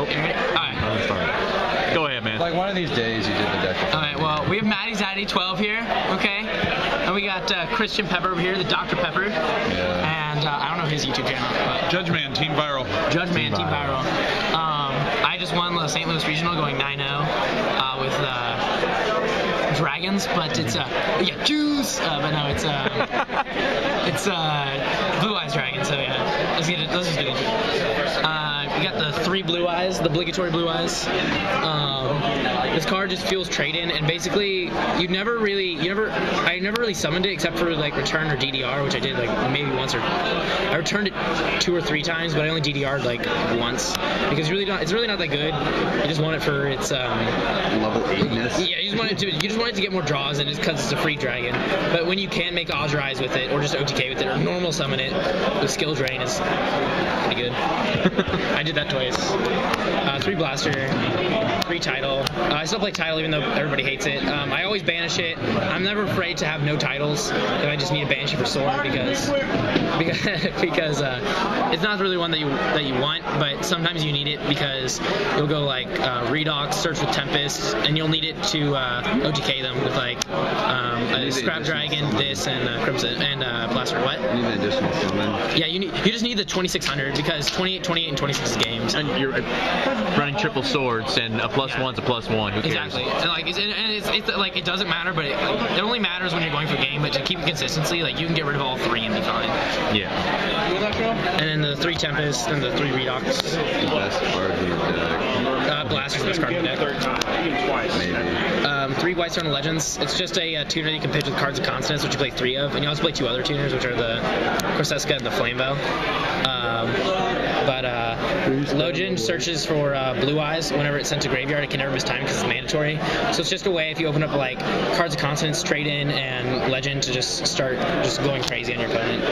Nope. Alright. Go ahead, man. Like one of these days you did the deck. Alright, well, we have Matty Zaddy 12 here, okay? And we got Christian Pepper over here, the Dr. Pepper. Yeah. And I don't know his YouTube channel. But Judgeman, Team Viral. Judgeman, Team Viral. I just won the St. Louis Regional going 9-0 with Dragons, but it's juice. But no, it's Blue Eyes Dragon. So yeah, let's just get into it. We got the 3 Blue Eyes, the obligatory Blue Eyes. This card just feels trade-in, and basically I never really summoned it except for like return or DDR, which I did like maybe once, or I returned it 2 or 3 times, but I only DDR'd like once because it's really not that good. You just want it for its level 8-ness. Yeah, you just want it to get more draws, and it's because it's a free dragon. But when you can make Ozurize with it, or just OTK with it, or normal summon it with skill drain, is pretty good. I did that twice. 3 Blaster, 3 Title. I still play Title even though everybody hates it. I always banish it. I'm never afraid to have no titles if I just need to banish it for Sword because it's not really one that you want, but sometimes you need it because you'll go like Redox, Search with Tempest, and you'll need it to OTK them with like a Scrap Dragon, this, and Crimson, and Blaster. What? You need an additional summon. Yeah, you just need the 2600 because 28, 28, and 26 is games. And you're running triple swords, and a +1's a +1. Who cares? Exactly. And like it's like it doesn't matter, but it only matters when you're going for game. But to keep consistency, like you can get rid of all 3 and be fine. Yeah. And then the 3 Tempest and the 3 Redox. The best card in the deck. Blaster's the best card in the deck. Maybe. 3 White Stone Legends. It's just a tuner that you can pitch with cards of consonants, which you play 3 of, and you also play 2 other tuners, which are the Corseska and the Flamebow. Lojin searches for Blue Eyes whenever it's sent to graveyard. It can never miss time because it's mandatory. So it's just a way if you open up like cards of consonants, trade in, and Legend to just start going crazy on your opponent.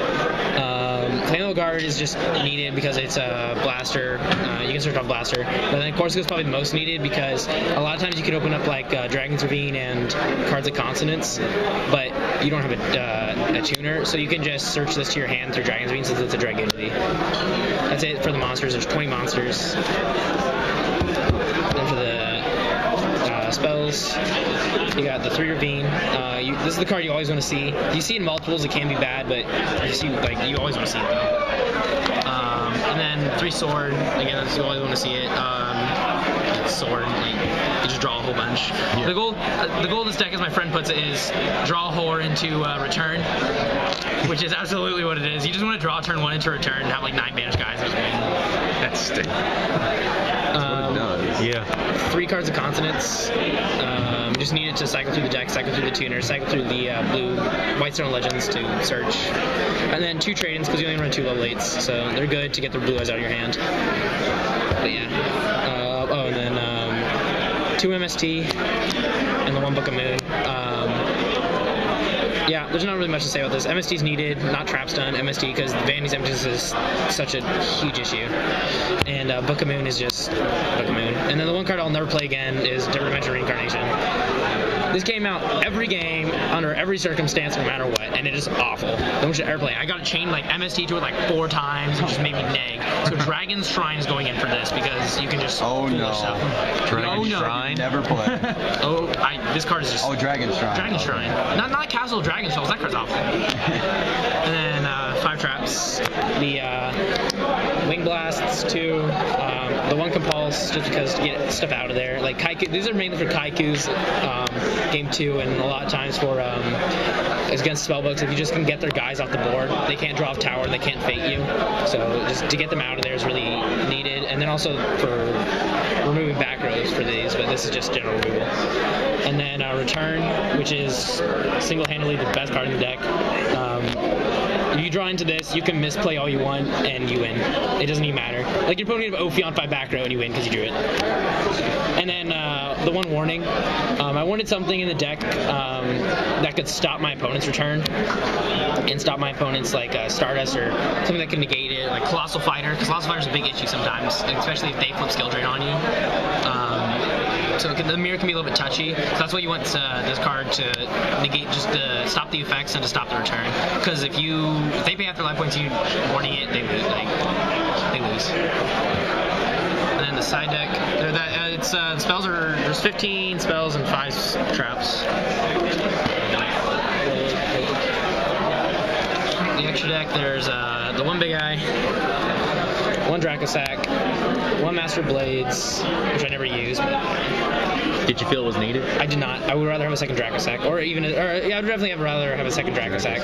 Claymore Guard is just needed because it's a Blaster. You can search off Blaster. But then Corsica is probably the most needed because a lot of times you can open up like Dragon's Ravine and cards of consonants, but you don't have a tuner, so you can just search this to your hand through Dragon's Ravine since it's a Dragon Entity. That's it for the monsters. There's 20 monsters. Then for the spells, you got the 3 Ravine. This is the card you always want to see. You see in multiples, it can be bad, but you always want to see it though. And then 3 Sword. Again, you always want to see it. Sword, like you just draw a whole bunch. Yeah. The goal of this deck, as my friend puts it, is draw a whore into return, which is absolutely what it is. You just want to draw turn 1 into return and have like 9 banished guys. That's stupid. Yeah. 3 cards of consonants. Just need it to cycle through the deck, cycle through the tuner, cycle through the blue White Stone Legends to search. And then 2 trade-ins because you only run 2 level 8s, so they're good to get the Blue Eyes out of your hand. But yeah. And then 2 MST and the 1 Book of Moon. Yeah, there's not really much to say about this. MST is needed, not trap stun. MST because Vandy's emphasis is such a huge issue. And Book of Moon is just Book of Moon. And then the one card I'll never play again is Different Dimension Reincarnation. This came out every game, under every circumstance, no matter what, and it is awful. Don't you ever play. I got to chain like MST to it like 4 times and just made me nag. So Dragon's Shrine is going in for this because you can just stuff. Dragon's Shrine? Never play. This card is just... Oh, Dragon's Shrine. Dragon's Shrine. Not Castle of Dragon Spells, that card's awful. And then 5 traps. The Wing Blasts, 2. The 1 Compulse, just because to get stuff out of there. Like Kaiku, these are mainly for Kaiku's game 2, and a lot of times for against spellbooks. If you just can get their guys off the board, they can't draw off tower, they can't fate you. So just to get them out of there is really needed. And then also for removing back rows for these, but this is just general removal. And then Return, which is single-handedly the best card in the deck. You draw into this, you can misplay all you want, and you win. It doesn't even matter. Like, your opponent can have Ophion 5 back row, and you win because you drew it. And then the 1 warning. I wanted something in the deck that could stop my opponent's return, and stop my opponent's, like, Stardust, or something that can negate it, like Colossal Fighter, because Colossal Fighter is a big issue sometimes, especially if they flip skill drain on you. So the mirror can be a little bit touchy. So that's why you want this card to negate, just to stop the effects and to stop the return. Because if they pay after life points, you warning it, they lose. And then then the side deck. Spells are there's 15 spells and 5 traps. The extra deck, there's the one big guy, one Dracosac, one Master Blades, which I never use. Did you feel it was needed? I did not. I would rather have a second Dracosac, I would definitely rather have a second Dracosac.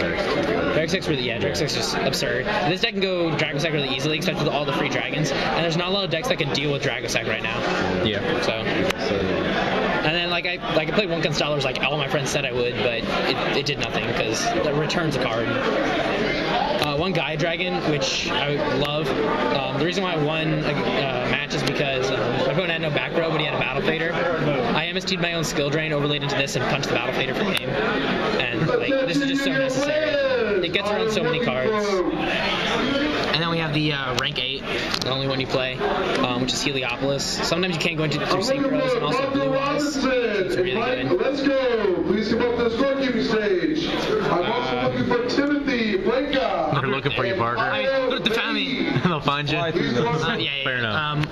Dracosac's really, Dracosac's just absurd. And this deck can go Dracosac really easily, especially with all the free dragons. And there's not a lot of decks that can deal with Dracosac right now. Yeah. So. And then I played one Constellars like all my friends said I would, but it did nothing because it returns a card. One Gaia Dragon, which I love. The reason why I won a match is because my opponent had no back row, but he had a Battle Fader. I MST'd my own skill drain, overlaid into this, and punched the Battle Fader for the game. And this is just so necessary. It gets around so many cards. And then we have the rank 8, the only one you play, which is Heliopolis. Sometimes you can't go into through synchros, and also Blue Eyes. It's really good. Let's go. Please come up to the scorekeeping stage. I'm also looking for Timothy Blanca. They're looking for you, Parker. I mean, they found me. They'll find you. Fair enough.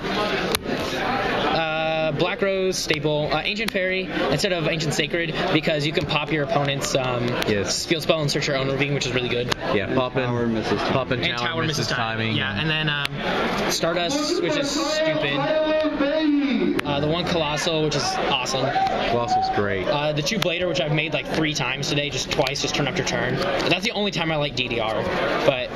Black Rose, staple, Ancient Fairy instead of Ancient Sacred because you can pop your opponent's field spell and search your own ravine, which is really good. Yeah, pop in Tower misses timing. Yeah, and then Stardust, which is stupid. The one Colossal, which is awesome. Colossal's great. The 2 Blader, which I've made like 3 times today, just twice, just turn after turn. That's the only time I like DDR, but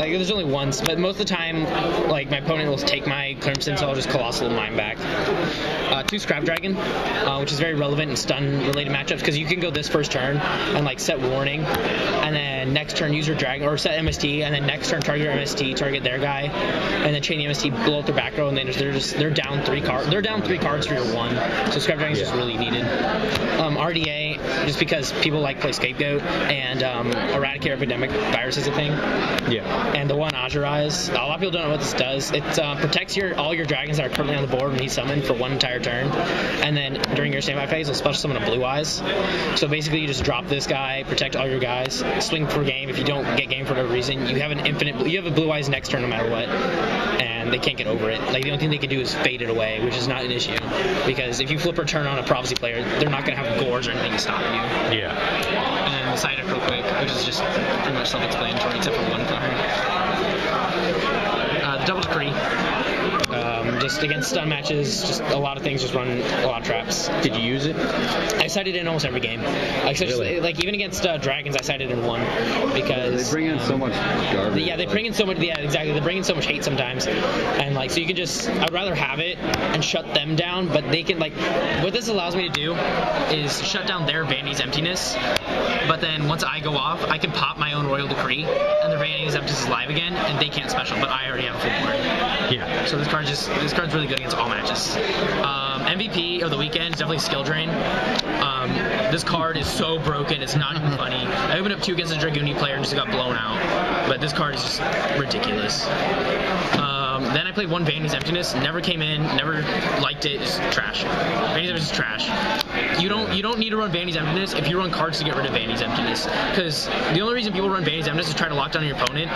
there's only once. But most of the time, my opponent will take my Crimson, so I'll just Colossal mine back. 2 Scrap Dragon, which is very relevant in stun-related matchups because you can go this first turn and set Warning, and then next turn use your Dragon or set MST, and then next turn target your MST, target their guy, and then chain the MST, blow up their back row, and then they're down 3 cards. They're down 3 cards for your 1, so Scrap Dragon is just really needed. RDA, just because people play Scapegoat, and Eradicate Epidemic Virus is a thing. Yeah. And the one Azurize, a lot of people don't know what this does. It protects all your dragons that are currently on the board when he's summoned for 1 entire turn, and then during your standby phase, it'll special summon a Blue Eyes. So basically, you just drop this guy, protect all your guys, swing for game. If you don't get game for whatever reason, you have a Blue Eyes next turn no matter what, and they can't get over it. The only thing they can do is fade it away, which is not an issue, because if you flip a turn on a Prophecy player, they're not going to have Gorge or anything to stop you. Yeah. And then the side deck real quick, which is just pretty much self-explanatory except for 1 card. Double Decree. Just against stun matches, just a lot of things, just run a lot of traps. Did you use it? I cited it in almost every game. Especially, even against dragons, I cited in 1 because they bring in so much garbage. Yeah, they bring in so much. Yeah, exactly. They bring in so much hate sometimes, and so you can just. I'd rather have it and shut them down, but they can what this allows me to do is shut down their Vanity's Emptiness. But then once I go off, I can pop my own Royal Decree, and their Vanity's Emptiness is live again, and they can't special, but I already have a full board. Yeah. So this card's really good against all matches. MVP of the weekend is definitely Skill Drain. This card is so broken, it's not even funny. I opened up 2 against a Dragooni player and just got blown out. But this card is just ridiculous. Then I played 1 Vanity's Emptiness, never came in, never liked it, just trash. Vanity's Emptiness is trash. You don't need to run Vanity's Emptiness if you run cards to get rid of Vanity's Emptiness. Because the only reason people run Vanity's Emptiness is to try to lock down your opponent.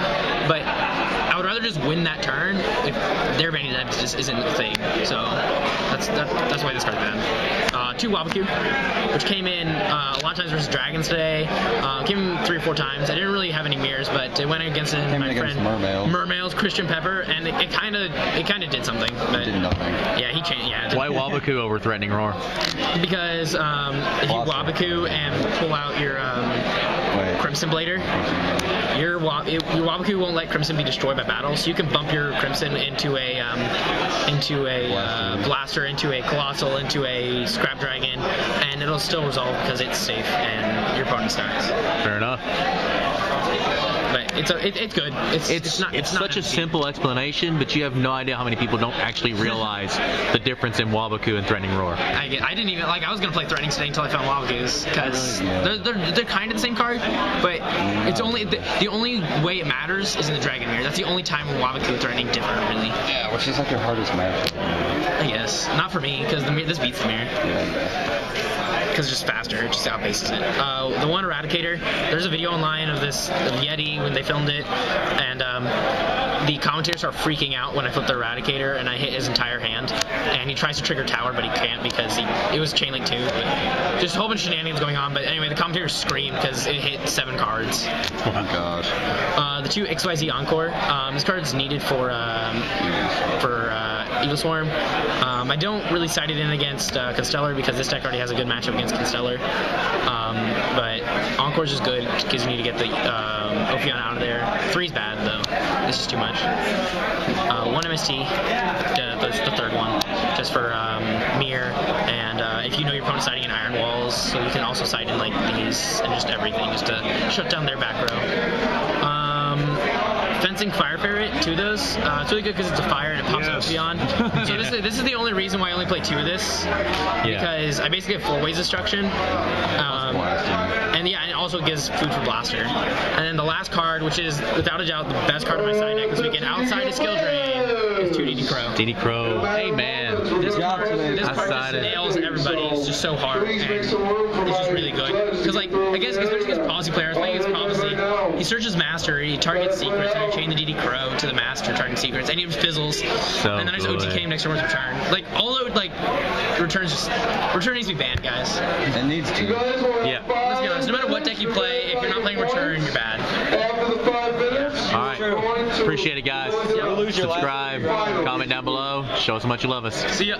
But I would rather just win that turn if their Vanity's Emptiness isn't a thing. So that's why this card's bad. 2 Wabaku, which came in a lot of times versus Dragons today. Came in 3 or 4 times. I didn't really have any mirrors, but it went against my friend Mermail's Christian Pepper, and it kind of did something. But it did nothing. Yeah, he changed. Yeah. Why Wabaku over Threatening Roar? Because if you Wabaku and pull out your Crimson Blader, your Wabaku won't let Crimson be destroyed by battle, so you can bump your Crimson into a Blaster, into a Colossal, into a Scrap Dragon, and it'll still resolve because it's safe and your opponent stacks. Fair enough. But it's good. It's such a simple explanation, but you have no idea how many people don't actually realize the difference in Wabaku and Threatening Roar. I didn't even I was gonna play Threatening today until I found Wabakus because they're kind of the same card, but it's only the only way it matters is in the Dragon Mirror. That's the only time when Wabaku and Threatening differ really. Yeah, which is your hardest match. I guess not for me because this beats the Mirror. Because it's just faster, it just outpaces it. The one Eradicator, there's a video online of Yeti when they filmed it, and the commentators are freaking out when I flip the Eradicator and I hit his entire hand, and he tries to trigger tower, but he can't because it was chain link 2. But just a whole bunch of shenanigans going on. But anyway, the commentators scream because it hit 7 cards. Oh my gosh. The 2 XYZ Encore. This card is needed for Evil Swarm. I don't really side it in against Constellar because this deck already has a good matchup against Constellar. But Encore's just good because you need to get the Ophion out of there. 3's bad though. This is too much. 1 MST, the 3rd one, just for Mirror, and if you know your opponent's siding in Iron Walls, so you can also side in like these and just everything, just to shut down their back row. Fencing Fire Ferret, 2 of those. It's really good because it's a fire and it pops up beyond. So this is the only reason why I only play 2 of this, because I basically have 4 ways destruction. And yeah, and it also gives food for Blaster. And then the last card, which is without a doubt the best card in my side deck this weekend, outside of Skill Drain, is 2 DD Crow. DD Crow. Hey man. This card just nails everybody. It's just so hard, and it's just really good. Because like, I guess especially against Policy players, playing against Policy, he searches Master, he targets Secrets, and I chain the DD Crow to the Master, targeting Secrets, and he just fizzles. So and then I just OTK him next turn with Return. Like, although like Return needs to be banned, guys. It needs to. Yeah. Let's be honest. No matter what deck you play, if you're not playing Return, you're bad. All right. Appreciate it, guys. Subscribe, comment down below, show us how much you love us. See ya.